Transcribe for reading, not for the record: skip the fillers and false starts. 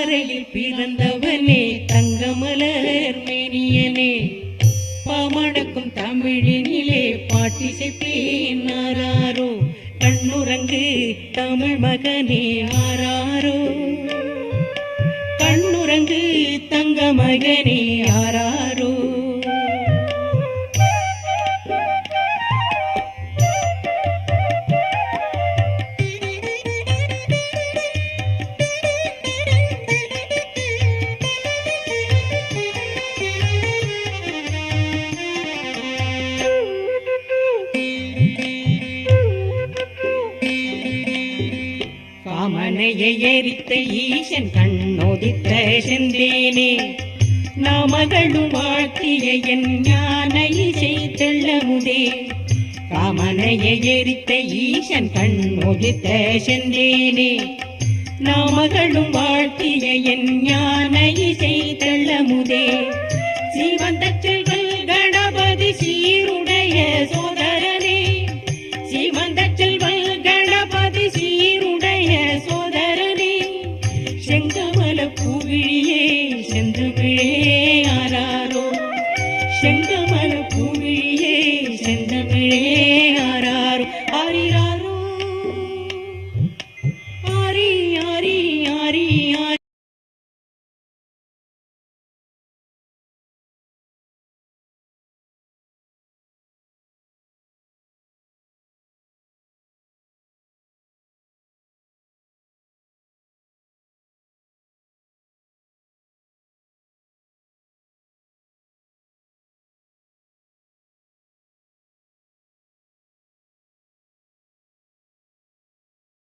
தாமரையில் பிறந்தவனே தங்கமலர் மேனியனே பாமடக்கும் தமிழினிலே பாட்டிசைப்பேன் ஆராரோ கண்ணுறங்கு தமிழ் மகனே ஆராரோ கண்ணுறங்கு தங்க மகனே ஆராரோ காமனையை எரித்த ஈசன் கண்ணோதித்த செந்தேனே நாமகளும் வாழ்த்திய என் ஞான இசை தெள்ளமுதே காமனையை எரித்த ஈசன் கண்ணோதித்த செந்தேனே நாமகளும் வாழ்த்திய என் ஞான இசை தெள்ளமுதே சீவந்த செல்வல் கணபதி சீருடைய சோதரனே சீவந்த செல்வல் கணபதி சீருடைய சோதரனே செங்கமல பூவிழியே செந்தமிழே ஆராரோ செங்கமல பூவிழியே செந்தமிழே ஆராரோ ஆரிராரோ ஆரி ஆரி ஆரி ஆரி